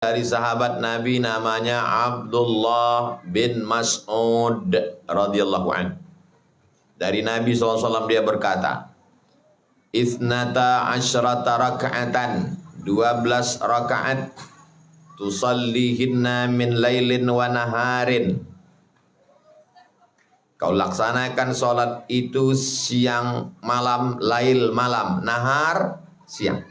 dari sahabat Nabi namanya Abdullah bin Mas'ud radhiyallahu anhu. Dari Nabi SAW dia berkata, Ithnata asyrata raka'atan, 12 rakaat, tusallihinna min lailin wa naharin. Kau laksanakan sholat itu siang malam, lail malam, nahar siang.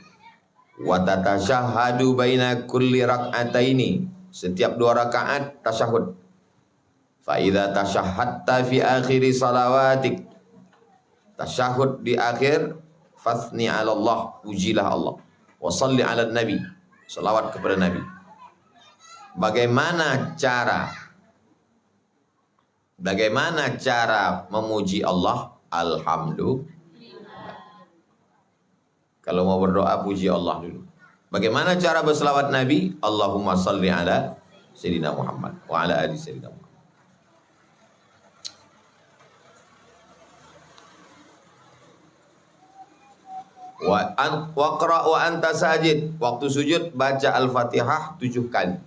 Wa tatasyahhadu baina kulli rak'ataini, setiap 2 rakaat tasyahud. Fa idza tasyahhadta fi akhiri salawatik, tasyahud di akhir, fathni 'ala Allah, pujilah Allah, wa shalli 'ala nabi, selawat kepada Nabi. Bagaimana cara memuji Allah? Alhamdulillah. Kalau mau berdoa puji Allah dulu. Bagaimana cara berselawat Nabi? Allahumma salli ala Sayyidina Muhammad wa ala ali Sayyidina Muhammad. Waqra wa anta sajid, waktu sujud baca Al-Fatihah 7 kali.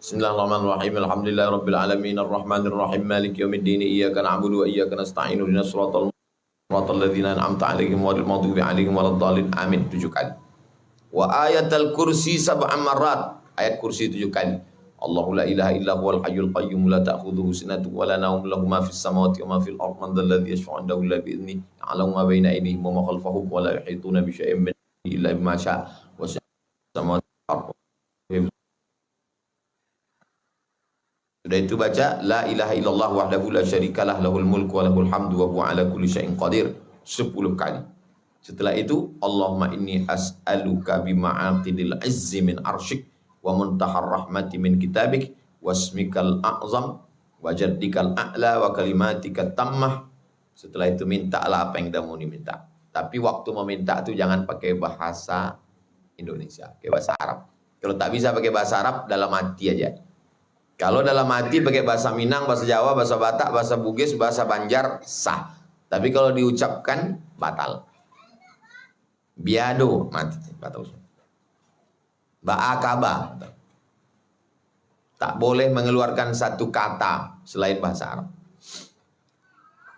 Bismillahirrahmanirrahim. Alhamdulillahirabbil alamin arrahmanirrahim maliki yaumiddin iyyaka na'budu wa iyyaka nasta'in ihdinas siratal ladzina an'amta 'alaihim ghairil maghdubi 'alaihim waladdallin. Amin 7 kali. Wa ayatul kursi 7 marrat, ayat kursi 7 kali. Allahu la ilaha illa huwal hayyul qayyum la ta'khudhuhu sinatun wa la nawm lahu ma fis samawati wa ma fil ardi man dhal ladzi yashfa'u 'indahu illa bi idhnihi ya'lamu ma bayna aydihim wa ma khalfahum wa la yuhituna bi syai'in min illa bima syaa wa samawati wal ardi. Sudah itu baca la ilaha illallah wahdahu la syarikalah lahul mulku wa lahul hamdu wa huwa ala kulli syai'in qadir 10 kali. Setelah itu Allahumma inni as'aluka bima'aqidil izzi min arsyik wa muntahar rahmati min kitabik wasmikal a'zam wa jaddikal a'la wa kalimatika tammah. Setelah itu mintalah apa yang kamu minta. Tapi waktu meminta itu jangan pakai bahasa Indonesia, pakai bahasa Arab. Kalau tak bisa pakai bahasa Arab, dalam hati aja. Kalau dalam hati pakai bahasa Minang, bahasa Jawa, bahasa Batak, bahasa Bugis, bahasa Banjar, sah. Tapi kalau diucapkan, batal. Biado, mati, batal. Ba'akaba, tak boleh mengeluarkan satu kata selain bahasa Arab.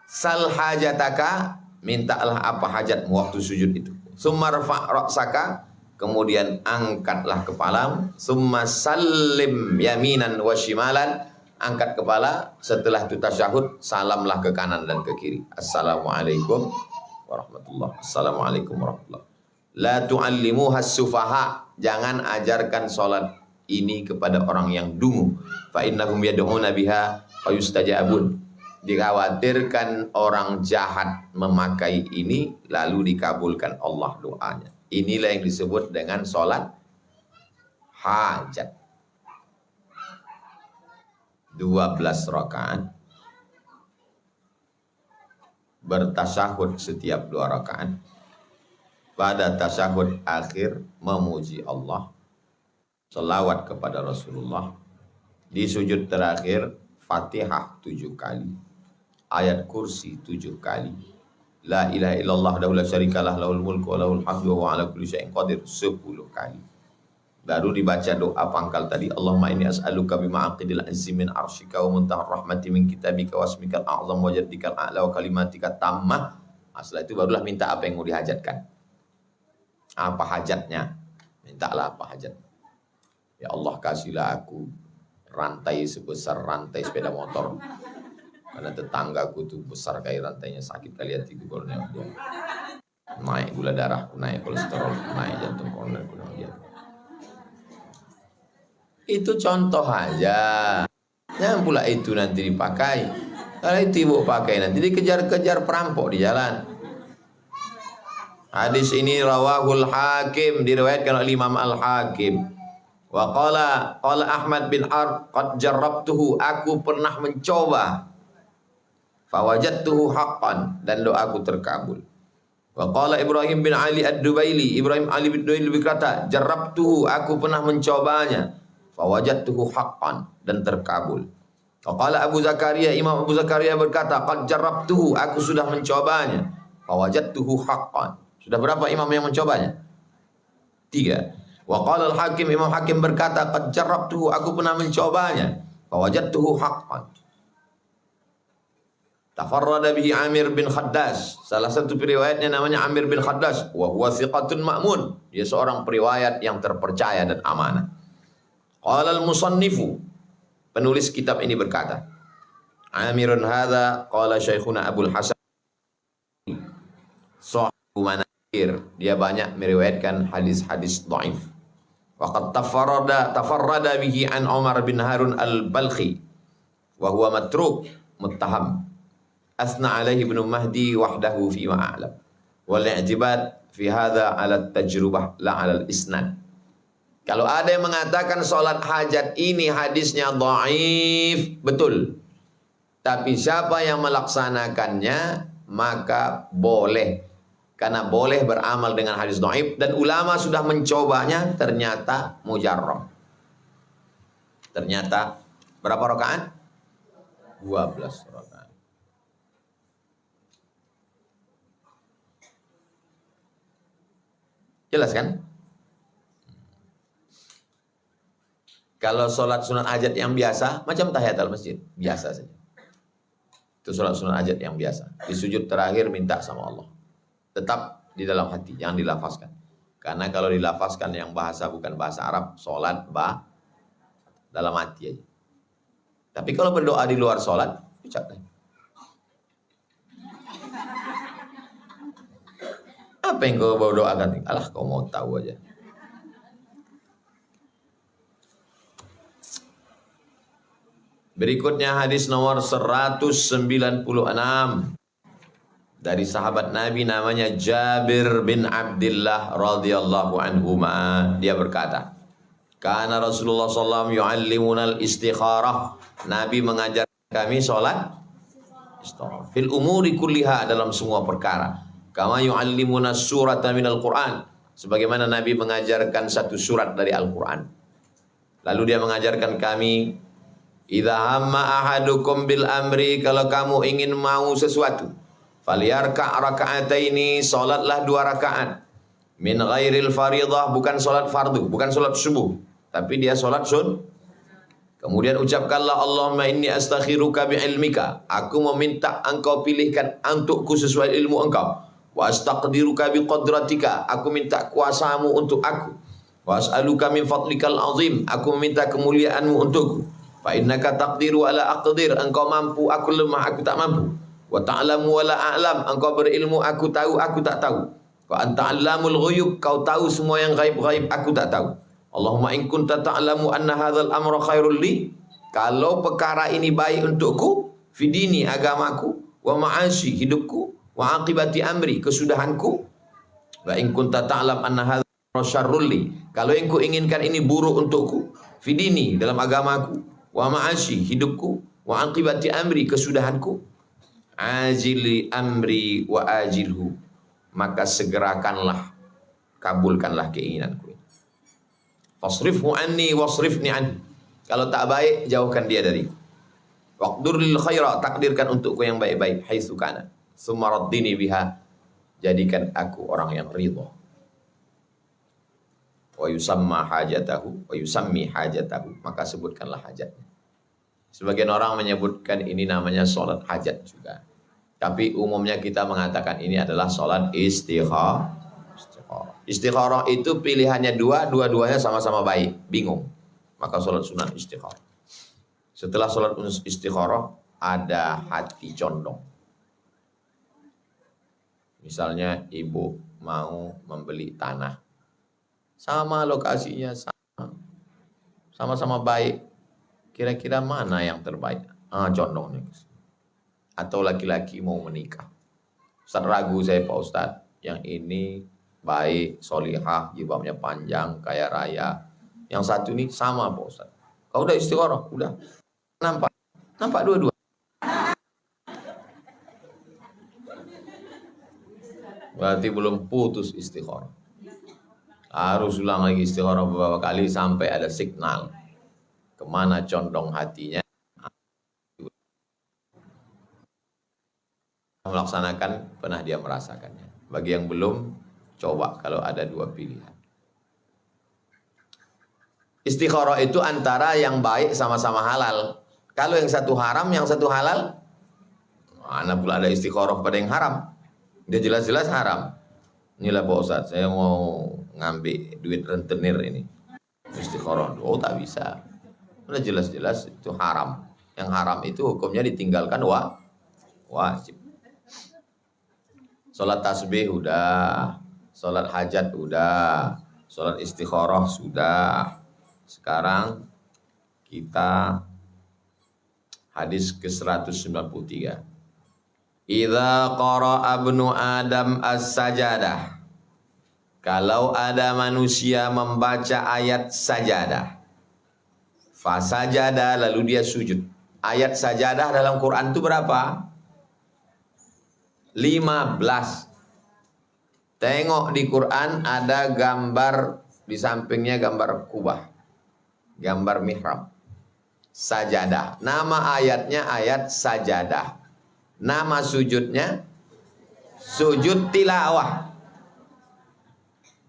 Sal hajataka, mintalah apa hajatmu waktu sujud itu. Summa rafa' ra'saka, kemudian angkatlah kepalamu. Summa sallim yaminan wa shimalan, angkat kepala. Setelah itu tasyahud, salamlah ke kanan dan ke kiri. Assalamualaikum warahmatullahi. Assalamualaikum warahmatullahi. La tu'allimuha sufaha, jangan ajarkan salat ini kepada orang yang dungu. Fa innahum yad'una biha fa yustajabun. Dikhawatirkan orang jahat memakai ini lalu dikabulkan Allah doanya. Inilah yang disebut dengan sholat hajat. 12 rakaat, bertasyahud setiap 2 rakaat. Pada tasyahud akhir memuji Allah, selawat kepada Rasulullah. Di sujud terakhir Fatihah 7 kali, ayat kursi 7 kali. La ilaha illallah wahdahu la syarikalah lahul mulku wa lahul hamdu wa huwa ala kulli syai'in qadir 10 kali. Baru dibaca doa pangkal tadi, Allahumma inni as'aluka bima'aqidil azzi min arsyika wa muntahar rahmati min kitabika wasmikal a'zam wa jaddikal a'la wa kalimatika tammah. Setelah itu barulah minta apa yang mau dihajatkan. Apa hajatnya? Mintalah apa hajat. Ya Allah, kasihlah aku rantai sebesar rantai sepeda motor. Karena tetanggaku tuh besar kayak rantainya, sakit kali hati itu kalau dia. Naik gula darah, naik kolesterol, naik jantung koroner, dia. Itu contoh aja. Jangan pula itu nanti dipakai. Kalau itu ibu pakai nanti dikejar-kejar perampok di jalan. Hadis ini rawahul Hakim, diriwayatkan oleh Imam Al-Hakim. Wa qala Ahmad bin Arq, qad jarrabtuhu, aku pernah mencoba. Fawajadtuhu haqqan, dan doaku terkabul. Wa qala Ibrahim bin Ali Ad-Dubaili, Ibrahim Ali bin Dubaili berkata, jarrabtuhu, aku pernah mencobanya. Fawajadtuhu haqqan, dan terkabul. Wa qala Abu Zakaria, Imam Abu Zakaria berkata, qad jarrabtuhu, aku sudah mencobanya. Fawajadtuhu haqqan. Sudah berapa imam yang mencobanya? 3. Wa qala al-Hakim, Imam Hakim berkata, qad jarrabtuhu, aku pernah mencobanya, fa wajadtuhu haqqan. Tafarrada bihi Amir bin Khaddas. Salah satu periwayatnya namanya Amir bin Khaddas. Wa huwa thiqatun ma'mun. Dia seorang periwayat yang terpercaya dan amanah. Qala al-musannifu, penulis kitab ini berkata, Amirun hadza qala Syekhuna Abdul Hasan Sahibu Manakir. Dia banyak meriwayatkan hadis-hadis dhaif. Wa qad tafarrada bihi an Umar bin Harun al-Balkhi wa huwa matruk muttaham. Asna alaihi Ibnu Mahdi wahdahu fi ma'alam. Wal i'tibad fi hadha ala tajrubah la ala al-isnad. Kalau ada yang mengatakan salat hajat ini hadisnya dhaif, betul. Tapi siapa yang melaksanakannya maka boleh. Karena boleh beramal dengan hadis dhaif dan ulama sudah mencobanya ternyata mujarrab. Ternyata berapa rakaat? 12 rakaat. Jelas kan? Kalau sholat sunat hajat yang biasa, macam tahiyatul masjid, biasa saja. Itu sholat sunat hajat yang biasa. Di sujud terakhir minta sama Allah. Tetap di dalam hati, jangan dilafazkan. Karena kalau dilafazkan yang bahasa bukan bahasa Arab, sholat dalam hati aja. Tapi kalau berdoa di luar sholat, ucapkan. Apa yang kau berdoakan? Alah, kau mau tahu aja. Berikutnya hadis nomor 196 dari sahabat Nabi namanya Jabir bin Abdullah radhiyallahu anhuma. Dia berkata, "Kana Rasulullah sallallahu alaihi wasallam yu'allimuna al-istikharah." Nabi mengajar kami salat istikharah fil umuri kulliha, dalam semua perkara. Kama yu'allimuna surata minal Qur'an, sebagaimana Nabi mengajarkan satu surat dari Al-Qur'an. Lalu dia mengajarkan kami, idza hamma ahadukum bil amri, kalau kamu ingin mau sesuatu, falyarka' raka'ataini, salatlah 2 rakaat. Min ghairil faridah, bukan salat fardu, bukan salat subuh, tapi dia salat sun. Kemudian ucapkanlah, Allahumma inni astakhiruka bi ilmika, aku meminta engkau pilihkan untukku sesuai ilmu engkau. Wa astaqdiruka bi qadratika, aku minta kuasamu untuk aku. Wa as'aluka min fadlikal azim, aku meminta kemuliaanmu untukku. Fa innaka taqdiru ala aqdir, engkau mampu, aku lemah, aku tak mampu. Wa ta'lamu wa la a'lam, engkau berilmu, aku tahu, aku tak tahu. Wa anta 'allamul ghuyub, kau tahu semua yang gaib-gaib, aku tak tahu. Allahumma in kunta ta'lamu anna hadzal amra khairul li, kalau perkara ini baik untukku, fi dini, agamaku, wa ma'ashi, hidupku, wa aqibati amri, kesudahanku, wa in kunta ta'lam anna hadzal syarrul li, kalau yang ku inginkan ini buruk untukku, fi dini, dalam agamaku, wa ma'ashi, hidupku, wa aqibati amri, kesudahanku, ajili amri wa ajilhu, maka segerakanlah, kabulkanlah keinginanku. Fasrifhu anni wasrifni anhu, kalau tak baik jauhkan dia dariku. Waqdur lil khaira, takdirkan untukku yang baik-baik, haitsu kana. Summa raddini biha, jadikan aku orang yang ridha. Wa yusamma hajatahu, wa yusammi hajatahu, maka sebutkanlah hajatnya. Sebagian orang menyebutkan ini namanya salat hajat juga. Tapi umumnya kita mengatakan ini adalah salat istikharah. Istikharah itu pilihannya dua-duanya sama-sama baik, bingung. Maka salat sunat istikharah. Setelah salat istikharah ada hati condong. Misalnya ibu mau membeli tanah, sama lokasinya, sama-sama baik. Kira-kira mana yang terbaik? Condong nih. Atau laki-laki mau menikah, Ustaz ragu saya Pak Ustaz, yang ini baik, solihah, jilbabnya panjang, kaya raya. Yang satu ini sama Pak Ustaz. Kau udah istikharah? Udah. Nampak dua-dua. Berarti belum putus istikharah. Harus ulang lagi istikharah beberapa kali sampai ada signal kemana condong hatinya. Melaksanakan, pernah dia merasakannya. Bagi yang belum, coba kalau ada 2 pilihan. Istikharah itu antara yang baik sama-sama halal. Kalau yang satu haram, yang satu halal, mana pula ada istikharah pada yang haram. Dia jelas-jelas haram. Inilah Pak Ustadz, saya mau ngambil duit rentenir ini. Istikharah, oh tak bisa. Udah jelas-jelas itu haram. Yang haram itu hukumnya ditinggalkan wajib. Sholat tasbih udah, sholat hajat udah, sholat istikharah sudah. Sekarang kita hadis ke-193. Idza qara'a ibnu Adam as-sajadah. Kalau ada manusia membaca ayat sajadah, fasajada lalu dia sujud. Ayat sajadah dalam Quran itu berapa? 15. Tengok di Quran ada gambar di sampingnya gambar kubah, gambar mihrab. Sajadah. Nama ayatnya ayat sajadah. Nama sujudnya sujud tilawah.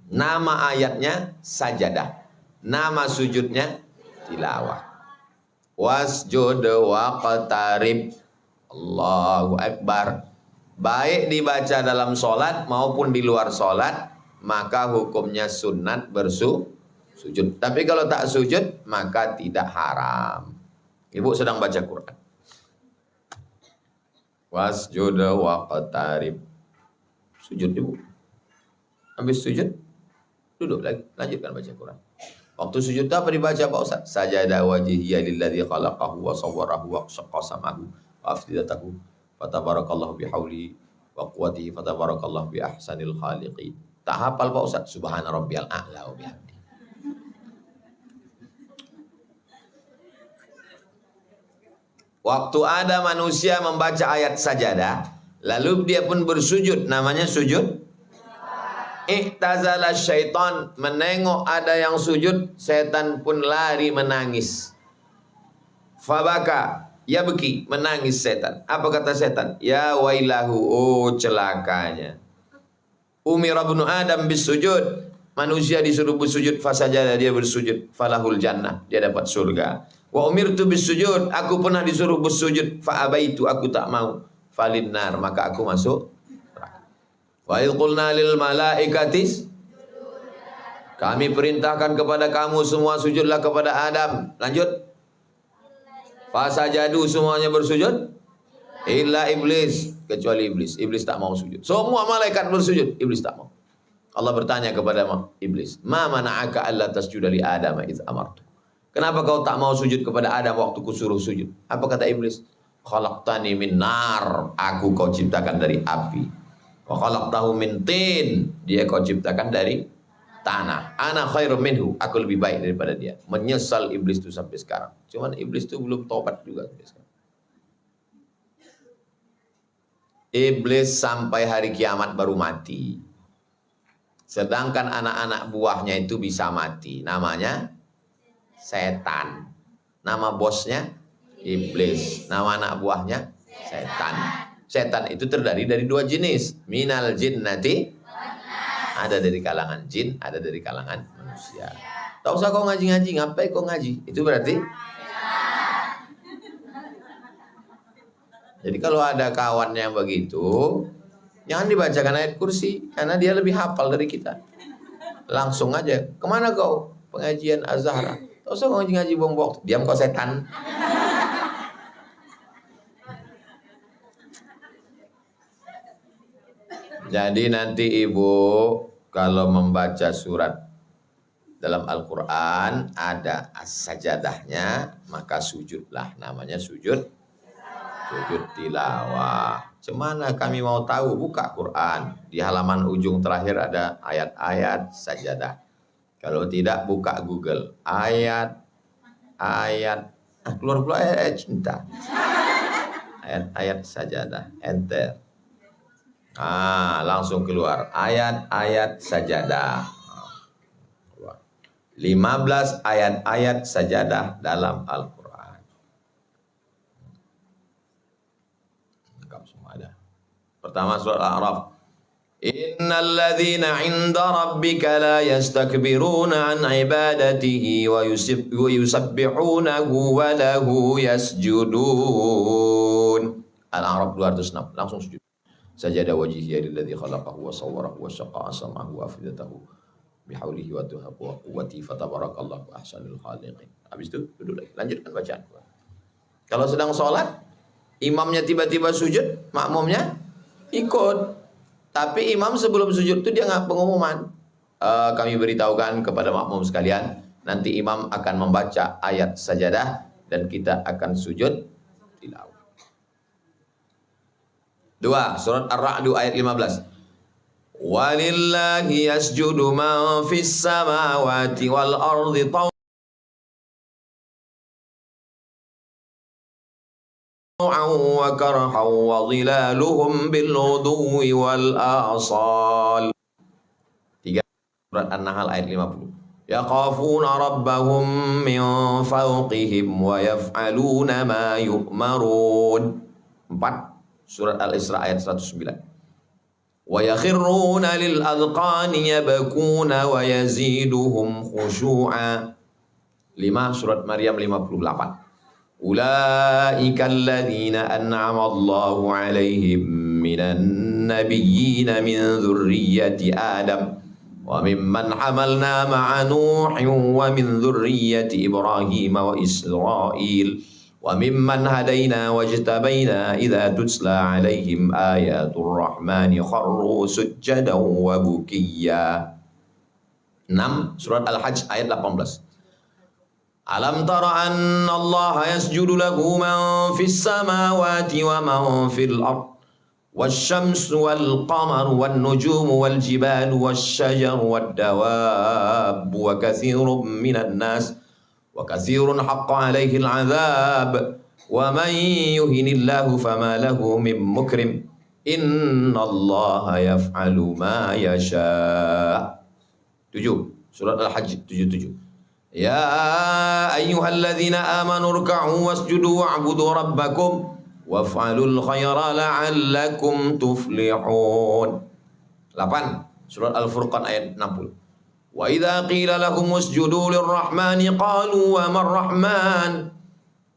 Nama ayatnya sajadah. Nama sujudnya tilawah. Wasjud waqtarib. Allahu Akbar. Baik dibaca dalam sholat maupun di luar sholat, maka hukumnya sunat bersujud. Tapi kalau tak sujud, maka tidak haram. Ibu sedang baca Quran. Wasjud waqtarib. Sujud ibu. Habis sujud, duduk lagi, lanjutkan baca Quran. Waktu sujud itu apa dibaca Pak Ustaz? Sajada wajhiya lilladzi khalaqahu wa sawwarahu wa qassamahu wa afidatahu. Fatabarakallahu bihauli wa quwwatihi fatabarakallahu bi ahsanil khaliqin. Tak hafal Pak Ustaz? Subhana rabbiyal a'la wa bihamdi. Waktu ada manusia membaca ayat sajadah, lalu dia pun bersujud, namanya sujud. Iktazala syaitan, menengok ada yang sujud, setan pun lari menangis. Fabaka, ya beki, menangis setan. Apa kata setan? Ya wailahu, oh celakanya. Umira ibnu Adam bisujud, manusia disuruh bersujud, fasajada dia bersujud, falahul jannah, dia dapat surga. Wa umirtu bisujud, aku pernah disuruh bersujud, fa abaitu, aku tak mau, falinnar, maka aku masuk. Wa idh qulna lil malaikatis, kami perintahkan kepada kamu semua sujudlah kepada Adam. Lanjut. Fasajadu, semuanya bersujud illa iblis, kecuali iblis. Iblis tak mau sujud. Semua malaikat bersujud, iblis tak mau. Allah bertanya kepada iblis, "Ma mana'aka alla tasjuda li Adam idz amartu?" Kenapa kau tak mau sujud kepada Adam waktu kusuruh sujud? Apa kata iblis? Khalaqtani min nar, aku kau ciptakan dari api. Wa khalaqtahu min tin, dia kau ciptakan dari tanah. Ana khairum minhu, aku lebih baik daripada dia. Menyesal iblis itu sampai sekarang. Cuman iblis itu belum tobat juga sampai sekarang. Iblis sampai hari kiamat baru mati. Sedangkan anak-anak buahnya itu bisa mati. Namanya setan. Nama bosnya iblis. Nama anak buahnya setan. Setan itu terdiri dari dua jenis. Minal jinnati, ada dari kalangan jin, ada dari kalangan manusia. Tak usah kau ngaji-ngaji, ngapain kau ngaji? Itu berarti. Jadi kalau ada kawan yang begitu, jangan dibacakan ayat kursi, karena dia lebih hafal dari kita. Langsung aja, kemana kau? Pengajian Az-Zahra. Tak usah kau ngaji-ngaji buang-buang. Diam kau setan. Jadi nanti ibu kalau membaca surat dalam Al-Quran ada as-sajadahnya, maka sujudlah, namanya sujud tilawah. Cemana kami mau tahu? Buka Quran, di halaman ujung terakhir ada ayat-ayat sajadah. Kalau tidak, buka Google ayat keluar ayat cinta, ayat sajadah, enter. Langsung keluar ayat-ayat sajadah. 15 ayat-ayat sajadah dalam Al-Quran. Lengkap semua ada. Pertama surat Al-A'raf. Innal ladzina 'inda rabbika la yastakbiruna an ibadatihi wa yusabbihunahu wa lahu yasjudun. Al-A'raf 206. Langsung sujud. Sajada wajhiya lilladzi khalaqahu wa sawwarahu wa syaqqa sam'ahu wa afidatahu bihaulihi wa quwwatihi fatabarakallahu ahsanul khaliqin. Habis itu duduk lagi, lanjutkan bacaan. Kalau sedang sholat, imamnya tiba-tiba sujud, makmumnya ikut. Tapi imam sebelum sujud itu dia nggak pengumuman. Kami beritahukan kepada makmum sekalian, nanti imam akan membaca ayat sajadah dan kita akan sujud tilawah. 2. Surat Ar-Ra'd ayat 15. Walillahi yasjudu man fis samawati wal ardi taw'an wa karhan wa dhilaluhum bil ghuduwi wal asal. 3. Surat An-Nahl ayat 50. Yaqafuna rabbahum min fawqihim wa yaf'aluna ma yu'marun. 4. Surat Al-Isra ayat 109. Wa yakhirruna lil adqani yabkuna wa yaziduhum khushu'a. 5. Surat Maryam 58. Ulaika alladzina an'ama Allahu 'alaihim minan nabiyyin min dzurriyyati Adam wa mimman hamalna ma'a Nuhin wa min dzurriyyati Ibrahim wa Israil wa mimman hadaina wajtabaina idza tutsla alaihim ayatul rahmani kharru sujjadan wa bukiyya. 6. Surat Al-Hajj ayat 18. Alam tara anna Allah yasjudu lahu man fis samawati wa man fil ard wasyamsu wal qamaru wan nujumu wal jibalu wasyajaru wad dawab wa katsirun minan nas wa katsirun haqqa alaihi al-'adzab wa man yuhinillahu fama lahu min mukrim innallaha yaf'alu ma yasha. 7. Surat Al-Hajj 77. Ya ayyuhalladzina amanu ruk'u wasjudu wa'budu rabbakum waf'alul khaira la'allakum tuflihun. 8. Surat Al-Furqan ayat 60. Wa idza qila lahum usjudu lirrahmani qalu wa marrahman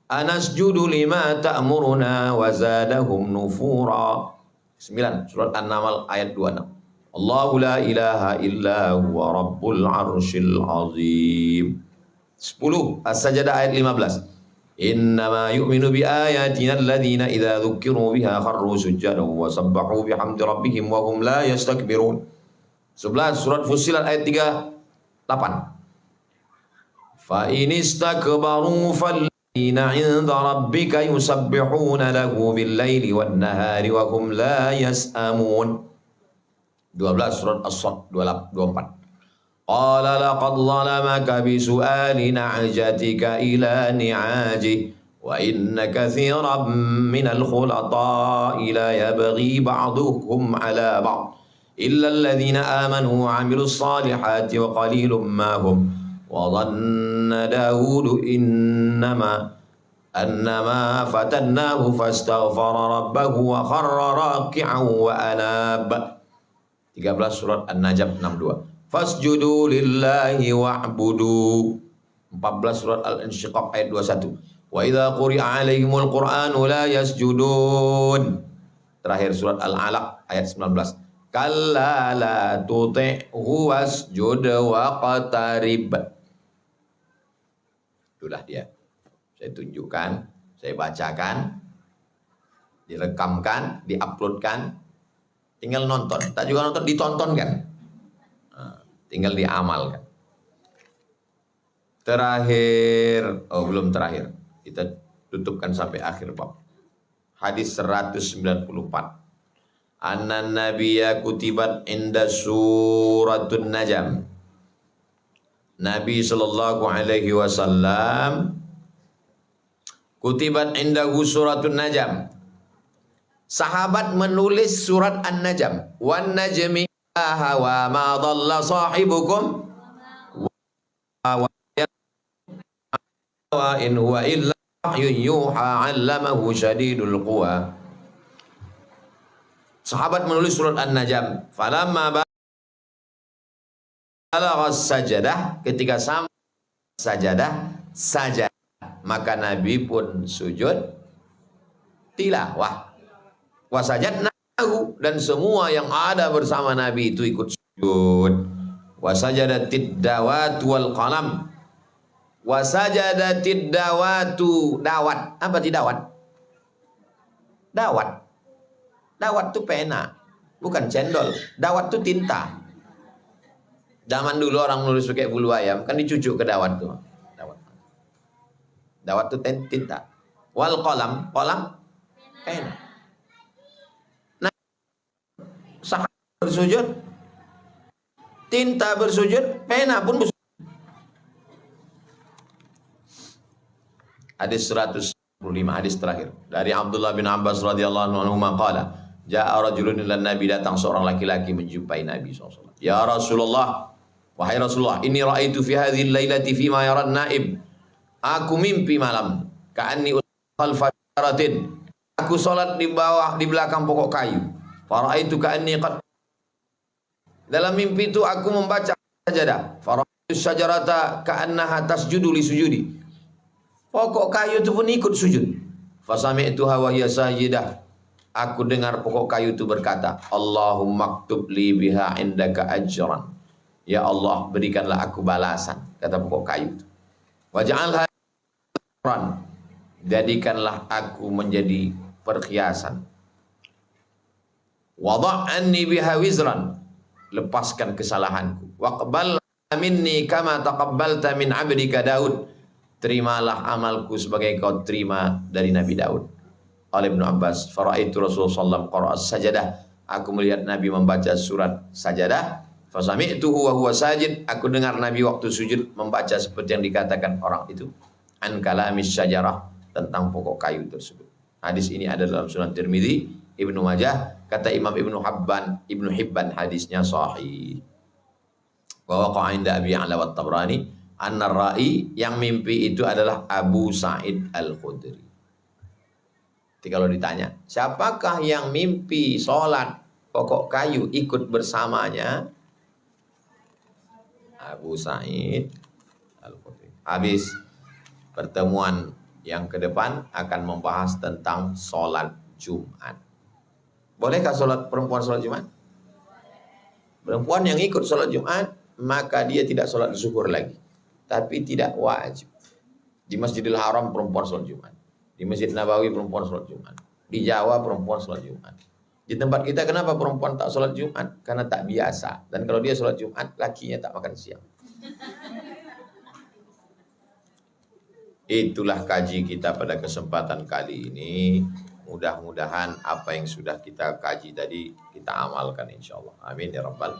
anasjudu lima ta'muruna wa zadahum nufura. 9. Surat An-Naml ayat 26. Allahu la ilaha illa huwa rabbul arsyil azim. 10. As-Sajdah ayat 15. Innama yu'minu bi ayatina alladzina idza dzukkiru biha kharru sujjadan wa sabbahu bihamdi rabbihim wa hum la yastakbirun. 11. Surat Fussilat ayat 38. Fa in istakbaru falladzina 'inda rabbika yusabbihuna lahu bil laili wan nahari wa hum la yas'amun. 12. Surat As-Sadd 24. Qala laqad zalamaka bi su'ali na'jatika ila ni'aji wa inna katsiran minal khulata'i la yabghi ba'dukum 'ala ba'd illa alladhina amanu wa 'amilus salihati wa qalilum ma hum wa dhanna Daud annama fatannahu fastaghfara rabbahu wa kharra raki'an wa anab. 13. Surat An-Najm 62. Fasjudu lillahi wa'budu. 14. Surat Al-Insyiqaq ayat 21. Wa idza quri'a 'alaihimul qur'anu la yasjudun. Terakhir surat Al-Alaq ayat 19. Kalla la tuti'hu wasjud waqtarib. Itulah dia. Saya tunjukkan, saya bacakan, direkamkan, diuploadkan. Tinggal nonton. Tak juga nonton, ditonton kan. Tinggal diamalkan. Terakhir, belum terakhir. Kita tutupkan sampai akhir bab. Hadis 194. Anna nabiyya kutibat inda suratun najm. Nabi sallallahu alaihi wasallam kutibat indahu suratun najm. Sahabat menulis surat An-Najm. Wan najmi hawa ma dhalla sahibukum wa in huwa illa wahyun yuha 'allamahu syadidul quwa. Sahabat menulis surat An-Najm. Falamma balagha sajadah, ketika sampai sajadah, maka Nabi pun sujud tilawah. Wa sajadnahu, dan semua yang ada bersama Nabi itu ikut sujud. Wa sajadatid dawat wal qalam. Wa sajadatid dawatu, dawat. Apa ti dawat? Dawat. Dawat itu pena, bukan cendol. Dawat itu tinta. Zaman dulu orang nulis pakai bulu ayam, kan dicucuk ke dawat tuh. Dawat itu tinta. Wal qalam, qalam pena. Nah, sahabat bersujud, tinta bersujud, pena pun bersujud. Hadis 115, hadis terakhir dari Abdullah bin Abbas radhiyallahu anhu qala, ja'a rajulun ila Nabi, datang seorang laki-laki menjumpai Nabi SAW. Ya Rasulullah, wahai Rasulullah, inni ra'aitu fi hadhihi lailati fi ma yara naib. Aku mimpi malam, ka'anni khalfa syajaratin. Aku salat di belakang pokok kayu. Fara'aitu ka'anni qad, dalam mimpi itu aku membaca sajadah. Fara'aitu syajarata ka'annaha tasjudu li sujudi. Pokok kayu itu pun ikut sujud. Fasami'tuha wa hiya sajidah. Aku dengar pokok kayu itu berkata, Allahumma aktub li biha indaka ajran. Ya Allah, berikanlah aku balasan, kata pokok kayu itu. Waj'alha ajran, jadikanlah aku menjadi perhiasan. Wada'anni biha wizran, lepaskan kesalahanku. Waqbal minni kama taqabbalta min 'abdika Daud, terimalah amalku sebagai kau terima dari Nabi Daud. Oleh Ibnu Abbas, faraitu Rasulullah sallallahu alaihi wasallam sajadah. Aku melihat Nabi membaca surat sajadah. Fasami'tuhu wa huwa sajid. Aku dengar Nabi waktu sujud membaca seperti yang dikatakan orang itu. An kalamis syajarah, tentang pokok kayu tersebut. Hadis ini ada dalam Sunan Tirmidzi, Ibnu Majah. Kata Imam Ibnu Hibban hadisnya sahih. Wa waqa'a 'inda Abi Ya'la wa Tabrani anna ar-ra'i, yang mimpi itu adalah Abu Sa'id Al-Khudri. Jadi kalau ditanya, siapakah yang mimpi sholat pokok kayu ikut bersamanya? Abu Sa'id Al-Khudri. Habis pertemuan yang ke depan akan membahas tentang sholat Jumat. Bolehkah perempuan sholat Jumat? Perempuan yang ikut sholat Jumat, maka dia tidak sholat zuhur lagi. Tapi tidak wajib. Di Masjidil Haram perempuan sholat Jumat. Di Masjid Nabawi perempuan sholat Jumat. Di Jawa perempuan sholat Jumat. Di tempat kita kenapa perempuan tak sholat Jumat? Karena tak biasa. Dan kalau dia sholat Jumat, lakinya tak makan siang. Itulah kaji kita pada kesempatan kali ini. Mudah-mudahan apa yang sudah kita kaji tadi kita amalkan insya Allah. Amin ya rabbal